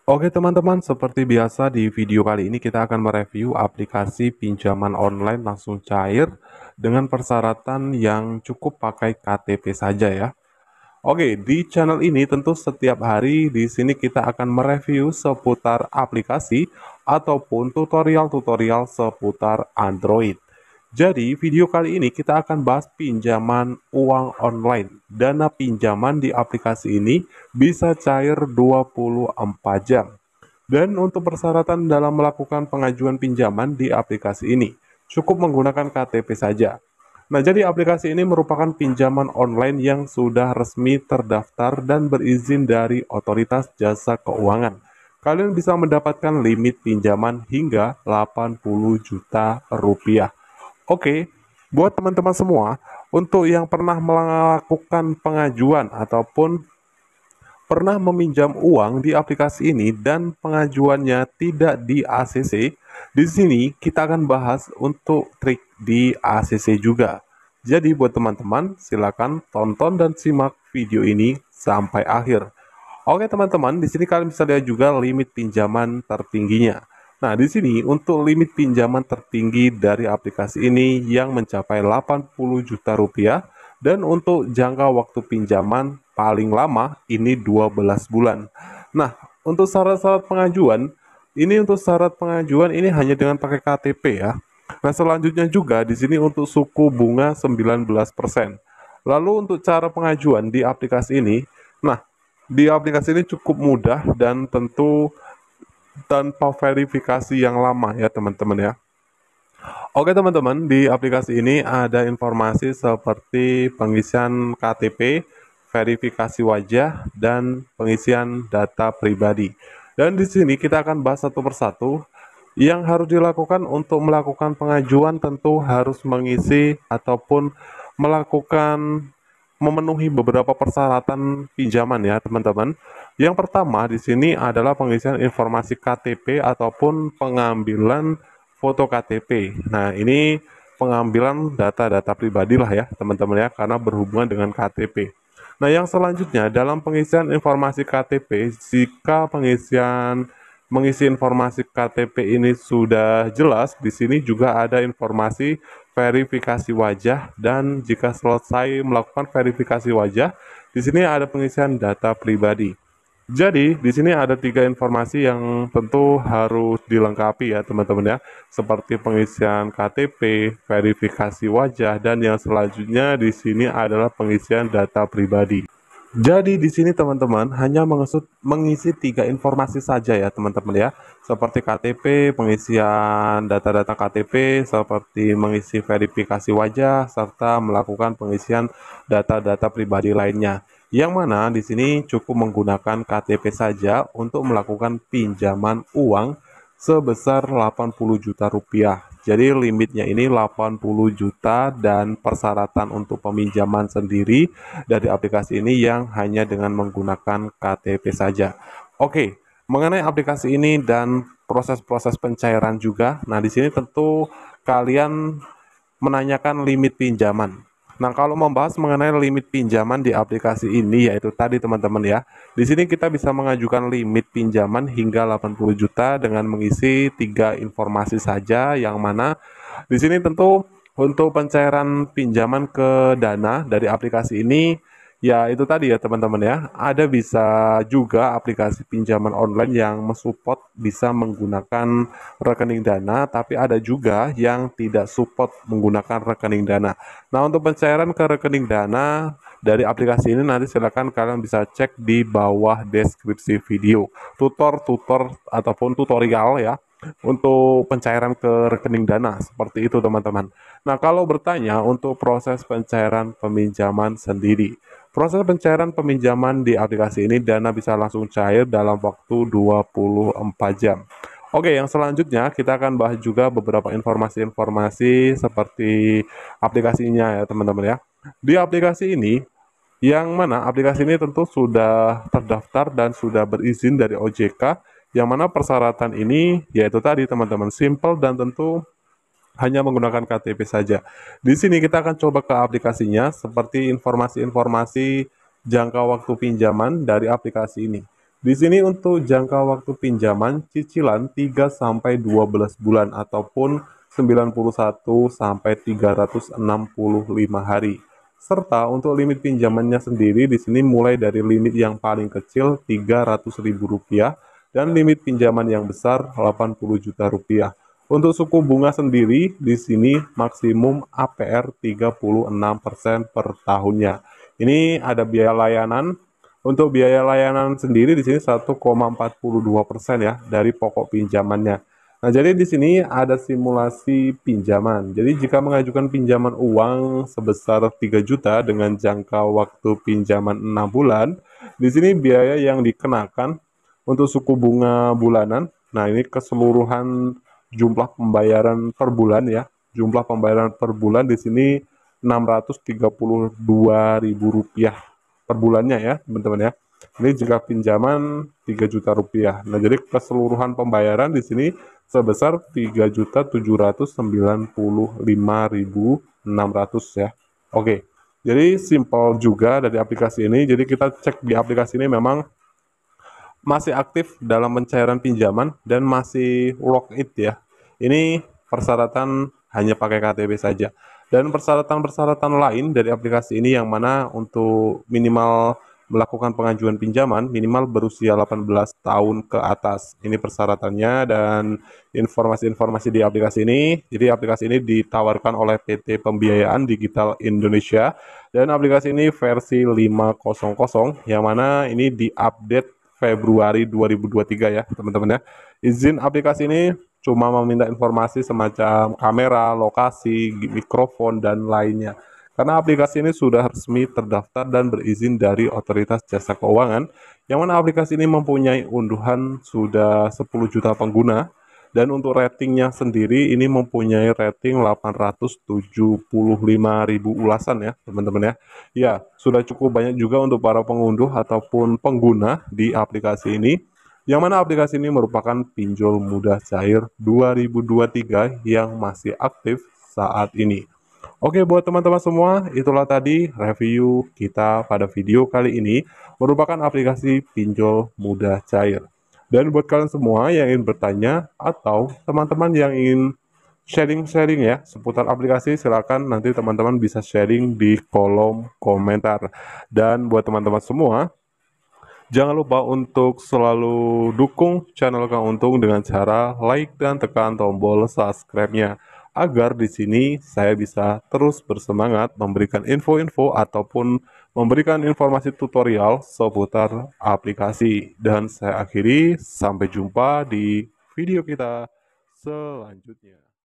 Oke teman-teman, seperti biasa di video kali ini kita akan mereview aplikasi pinjaman online langsung cair dengan persyaratan yang cukup pakai KTP saja ya. Oke, di channel ini tentu setiap hari di sini kita akan mereview seputar aplikasi ataupun tutorial-tutorial seputar Android. Jadi, video kali ini kita akan bahas pinjaman uang online. Dana pinjaman di aplikasi ini bisa cair 24 jam. Dan untuk persyaratan dalam melakukan pengajuan pinjaman di aplikasi ini, cukup menggunakan KTP saja. Nah, jadi aplikasi ini merupakan pinjaman online yang sudah resmi terdaftar dan berizin dari Otoritas Jasa Keuangan. Kalian bisa mendapatkan limit pinjaman hingga 80 juta rupiah. Oke, buat teman-teman semua, untuk yang pernah melakukan pengajuan ataupun pernah meminjam uang di aplikasi ini dan pengajuannya tidak di ACC, di sini kita akan bahas untuk trik di ACC juga. Jadi buat teman-teman, silakan tonton dan simak video ini sampai akhir. Oke teman-teman, di sini kalian bisa lihat juga limit pinjaman tertingginya. Nah, di sini untuk limit pinjaman tertinggi dari aplikasi ini yang mencapai 80 juta rupiah dan untuk jangka waktu pinjaman paling lama ini 12 bulan. Nah, untuk syarat-syarat pengajuan, ini hanya dengan pakai KTP ya. Nah, selanjutnya juga di sini untuk suku bunga 19%. Lalu untuk cara pengajuan di aplikasi ini, nah, di aplikasi ini cukup mudah dan tentu tanpa verifikasi yang lama ya teman-teman ya. Oke teman-teman, di aplikasi ini ada informasi seperti pengisian KTP, verifikasi wajah, dan pengisian data pribadi. Dan di sini kita akan bahas satu persatu. Yang harus dilakukan untuk melakukan pengajuan tentu harus mengisi ataupun melakukan memenuhi beberapa persyaratan pinjaman ya teman-teman. Yang pertama di sini adalah pengisian informasi KTP ataupun pengambilan foto KTP. Nah, ini pengambilan data-data pribadi lah ya, teman-teman ya, karena berhubungan dengan KTP. Nah, yang selanjutnya dalam pengisian informasi KTP, jika mengisi informasi KTP ini sudah jelas, di sini juga ada informasi verifikasi wajah dan jika selesai melakukan verifikasi wajah, di sini ada pengisian data pribadi. Jadi, di sini ada tiga informasi yang tentu harus dilengkapi ya teman-teman ya, seperti pengisian KTP, verifikasi wajah, dan yang selanjutnya di sini adalah pengisian data pribadi. Jadi di sini teman-teman hanya mengisi tiga informasi saja ya teman-teman ya, seperti KTP, pengisian data-data KTP, seperti mengisi verifikasi wajah, serta melakukan pengisian data-data pribadi lainnya. Yang mana di sini cukup menggunakan KTP saja untuk melakukan pinjaman uang sebesar 80 juta rupiah. Jadi limitnya ini 80 juta dan persyaratan untuk peminjaman sendiri dari aplikasi ini yang hanya dengan menggunakan KTP saja. Oke, mengenai aplikasi ini dan proses-proses pencairan juga. Nah, di sini tentu kalian menanyakan limit pinjaman. Nah, kalau membahas mengenai limit pinjaman di aplikasi ini, yaitu tadi teman-teman ya, di sini kita bisa mengajukan limit pinjaman hingga 80 juta dengan mengisi tiga informasi saja, yang mana di sini tentu untuk pencairan pinjaman ke Dana dari aplikasi ini, ya itu tadi ya teman-teman ya, ada bisa juga aplikasi pinjaman online yang mensupport bisa menggunakan rekening Dana, tapi ada juga yang tidak support menggunakan rekening Dana. Nah, untuk pencairan ke rekening Dana dari aplikasi ini nanti silakan kalian bisa cek di bawah deskripsi video. Tutor-tutor ataupun tutorial ya untuk pencairan ke rekening Dana seperti itu teman-teman. Nah, kalau bertanya untuk proses pencairan peminjaman sendiri. Proses pencairan peminjaman di aplikasi ini Dana bisa langsung cair dalam waktu 24 jam. Oke, yang selanjutnya kita akan bahas juga beberapa informasi-informasi seperti aplikasinya ya teman-teman ya. Di aplikasi ini, yang mana aplikasi ini tentu sudah terdaftar dan sudah berizin dari OJK, yang mana persyaratan ini yaitu tadi teman-teman simple dan tentu hanya menggunakan KTP saja. Di sini kita akan coba ke aplikasinya seperti informasi-informasi jangka waktu pinjaman dari aplikasi ini. Di sini untuk jangka waktu pinjaman cicilan 3 sampai 12 bulan ataupun 91 sampai 365 hari. Serta untuk limit pinjamannya sendiri di sini mulai dari limit yang paling kecil Rp300.000 dan limit pinjaman yang besar Rp80 juta. Untuk suku bunga sendiri di sini maksimum APR 36% per tahunnya. Ini ada biaya layanan. Untuk biaya layanan sendiri di sini 1,42% ya dari pokok pinjamannya. Nah, jadi di sini ada simulasi pinjaman. Jadi jika mengajukan pinjaman uang sebesar 3 juta dengan jangka waktu pinjaman 6 bulan, di sini biaya yang dikenakan untuk suku bunga bulanan. Nah, ini keseluruhan jumlah pembayaran per bulan ya. Jumlah pembayaran per bulan di sini Rp632.000 per bulannya ya, teman-teman ya. Ini jika pinjaman 3 juta rupiah. Nah, jadi keseluruhan pembayaran di sini sebesar 3.795.600 ya. Oke. Jadi simpel juga dari aplikasi ini. Jadi kita cek di aplikasi ini memang masih aktif dalam pencairan pinjaman dan masih work it ya. Ini persyaratan hanya pakai KTP saja. Dan persyaratan-persyaratan lain dari aplikasi ini yang mana untuk minimal melakukan pengajuan pinjaman minimal berusia 18 tahun ke atas. Ini persyaratannya dan informasi-informasi di aplikasi ini. Jadi aplikasi ini ditawarkan oleh PT Pembiayaan Digital Indonesia dan aplikasi ini versi 5.0 yang mana ini diupdate Februari 2023 ya teman-teman ya. Izin aplikasi ini cuma meminta informasi semacam kamera, lokasi, mikrofon, dan lainnya. Karena aplikasi ini sudah resmi terdaftar dan berizin dari Otoritas Jasa Keuangan, yang mana aplikasi ini mempunyai unduhan sudah 10 juta pengguna, dan untuk ratingnya sendiri ini mempunyai rating 875.000 ulasan ya teman-teman ya. Ya, sudah cukup banyak juga untuk para pengunduh ataupun pengguna di aplikasi ini. Yang mana aplikasi ini merupakan pinjol mudah cair 2023 yang masih aktif saat ini. Oke, buat teman-teman semua, itulah tadi review kita pada video kali ini merupakan aplikasi pinjol mudah cair. Dan buat kalian semua yang ingin bertanya atau teman-teman yang ingin sharing-sharing ya seputar aplikasi, silakan nanti teman-teman bisa sharing di kolom komentar. Dan buat teman-teman semua, jangan lupa untuk selalu dukung channel Kang Untung dengan cara like dan tekan tombol subscribe-nya agar di sini saya bisa terus bersemangat memberikan info-info ataupun memberikan informasi tutorial seputar aplikasi. Dan saya akhiri, sampai jumpa di video kita selanjutnya.